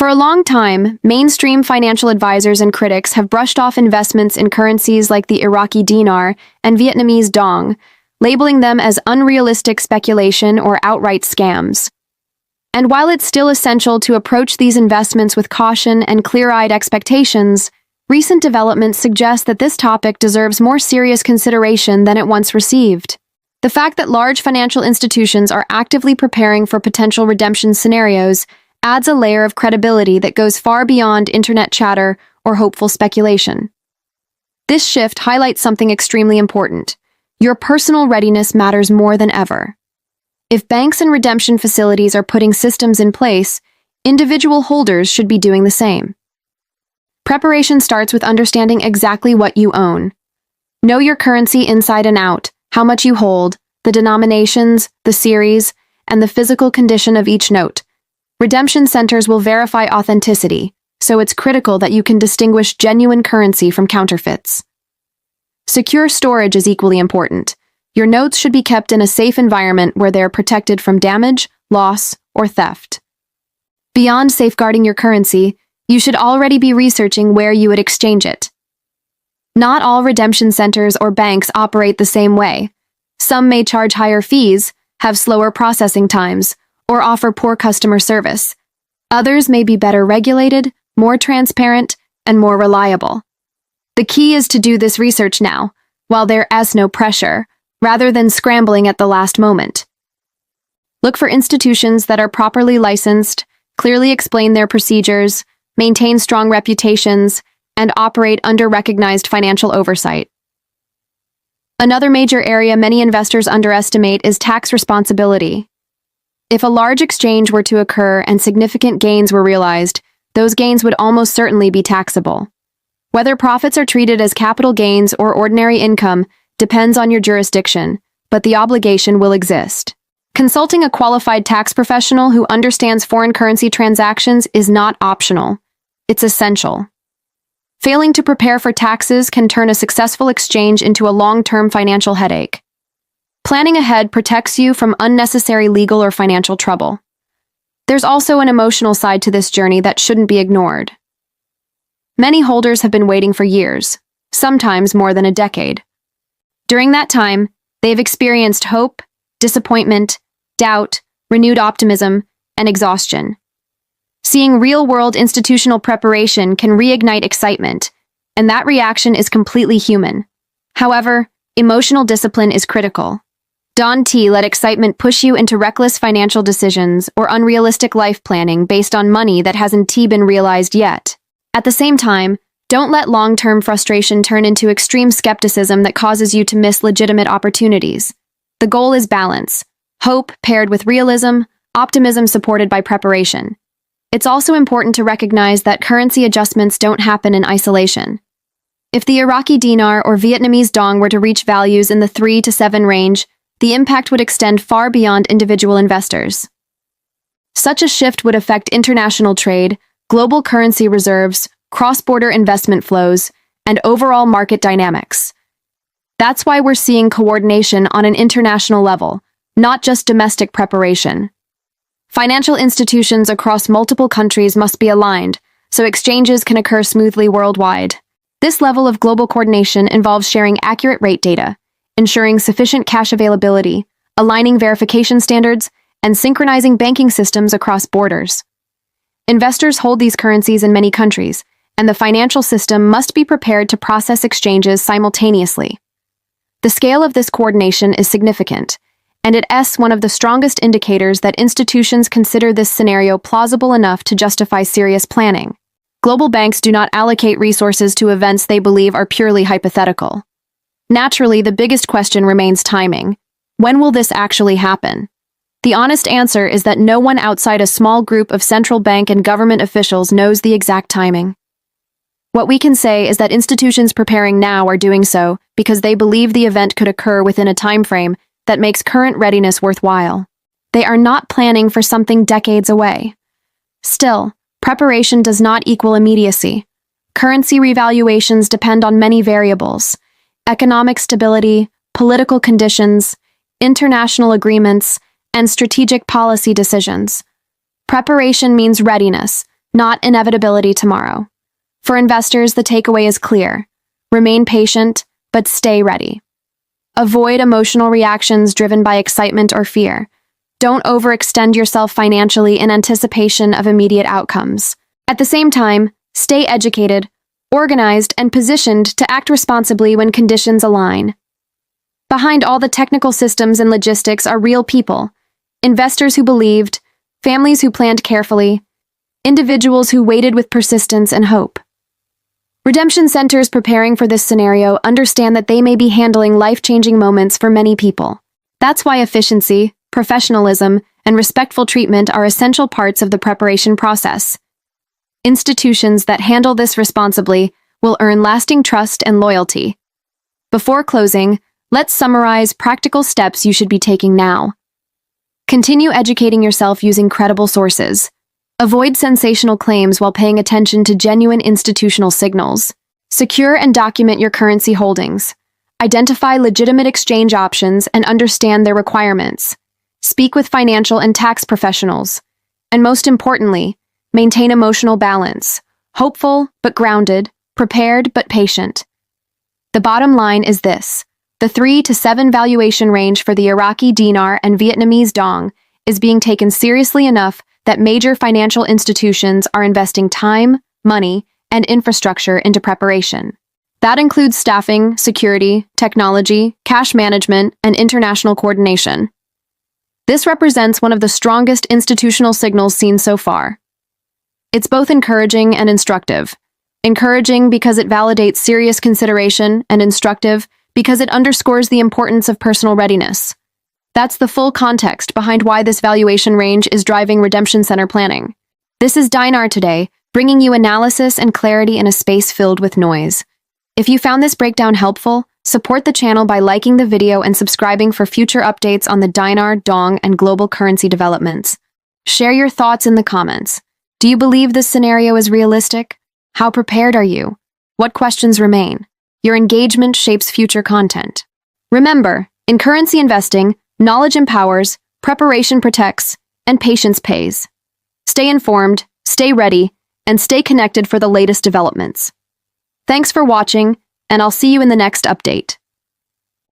For a long time, mainstream financial advisors and critics have brushed off investments in currencies like the Iraqi dinar and Vietnamese dong, labeling them as unrealistic speculation or outright scams. And while it's still essential to approach these investments with caution and clear-eyed expectations, recent developments suggest that this topic deserves more serious consideration than it once received. The fact that large financial institutions are actively preparing for potential redemption scenarios adds a layer of credibility that goes far beyond internet chatter or hopeful speculation. This shift highlights something extremely important. Your personal readiness matters more than ever. If banks and redemption facilities are putting systems in place, individual holders should be doing the same. Preparation starts with understanding exactly what you own. Know your currency inside and out, how much you hold, the denominations, the series, and the physical condition of each note. Redemption centers will verify authenticity, so it's critical that you can distinguish genuine currency from counterfeits. Secure storage is equally important. Your notes should be kept in a safe environment where they are protected from damage, loss, or theft. Beyond safeguarding your currency, you should already be researching where you would exchange it. Not all redemption centers or banks operate the same way. Some may charge higher fees, have slower processing times, or offer poor customer service. Others may be better regulated, more transparent, and more reliable. The key is to do this research now, while there is no pressure, rather than scrambling at the last moment. Look for institutions that are properly licensed, clearly explain their procedures, maintain strong reputations, and operate under recognized financial oversight. Another major area many investors underestimate is tax responsibility. If a large exchange were to occur and significant gains were realized, those gains would almost certainly be taxable. Whether profits are treated as capital gains or ordinary income depends on your jurisdiction, but the obligation will exist. Consulting a qualified tax professional who understands foreign currency transactions is not optional. It's essential. Failing to prepare for taxes can turn a successful exchange into a long-term financial headache. Planning ahead protects you from unnecessary legal or financial trouble. There's also an emotional side to this journey that shouldn't be ignored. Many holders have been waiting for years, sometimes more than a decade. During that time, they've experienced hope, disappointment, doubt, renewed optimism, and exhaustion. Seeing real-world institutional preparation can reignite excitement, and that reaction is completely human. However, emotional discipline is critical. Don't let excitement push you into reckless financial decisions or unrealistic life planning based on money that hasn't been realized yet. At the same time, don't let long-term frustration turn into extreme skepticism that causes you to miss legitimate opportunities. The goal is balance, hope paired with realism, optimism supported by preparation. It's also important to recognize that currency adjustments don't happen in isolation. If the Iraqi dinar or Vietnamese dong were to reach values in the 3 to 7 range, the impact would extend far beyond individual investors. Such a shift would affect international trade, global currency reserves, cross-border investment flows, and overall market dynamics. That's why we're seeing coordination on an international level, not just domestic preparation. Financial institutions across multiple countries must be aligned, so exchanges can occur smoothly worldwide. This level of global coordination involves sharing accurate rate data, ensuring sufficient cash availability, aligning verification standards, and synchronizing banking systems across borders. Investors hold these currencies in many countries, and the financial system must be prepared to process exchanges simultaneously. The scale of this coordination is significant, and it's one of the strongest indicators that institutions consider this scenario plausible enough to justify serious planning. Global banks do not allocate resources to events they believe are purely hypothetical. Naturally, the biggest question remains timing. When will this actually happen? The honest answer is that no one outside a small group of central bank and government officials knows the exact timing. What we can say is that institutions preparing now are doing so because they believe the event could occur within a time frame that makes current readiness worthwhile. They are not planning for something decades away. Still, preparation does not equal immediacy. Currency revaluations depend on many variables: economic stability, political conditions, international agreements, and strategic policy decisions. Preparation means readiness, not inevitability tomorrow. For investors, the takeaway is clear. Remain patient, but stay ready. Avoid emotional reactions driven by excitement or fear. Don't overextend yourself financially in anticipation of immediate outcomes. At the same time, stay educated, organized, and positioned to act responsibly when conditions align. Behind all the technical systems and logistics are real people, investors who believed, families who planned carefully, individuals who waited with persistence and hope. Redemption centers preparing for this scenario understand that they may be handling life-changing moments for many people. That's why efficiency, professionalism, and respectful treatment are essential parts of the preparation process. Institutions that handle this responsibly will earn lasting trust and loyalty. Before closing, let's summarize practical steps you should be taking now. Continue educating yourself using credible sources. Avoid sensational claims while paying attention to genuine institutional signals. Secure and document your currency holdings. Identify legitimate exchange options and understand their requirements. Speak with financial and tax professionals. And most importantly, maintain emotional balance. Hopeful but grounded, prepared but patient. The bottom line is this: the 3 to 7 valuation range for the Iraqi dinar and Vietnamese dong is being taken seriously enough that major financial institutions are investing time, money, and infrastructure into preparation. That includes staffing, security, technology, cash management, and international coordination. This represents one of the strongest institutional signals seen so far. It's both encouraging and instructive. Encouraging because it validates serious consideration, and instructive because it underscores the importance of personal readiness. That's the full context behind why this valuation range is driving redemption center planning. This is Dinar Today, bringing you analysis and clarity in a space filled with noise. If you found this breakdown helpful, support the channel by liking the video and subscribing for future updates on the dinar, dong, and global currency developments. Share your thoughts in the comments. Do you believe this scenario is realistic? How prepared are you? What questions remain? Your engagement shapes future content. Remember, in currency investing, knowledge empowers, preparation protects, and patience pays. Stay informed, stay ready, and stay connected for the latest developments. Thanks for watching, and I'll see you in the next update.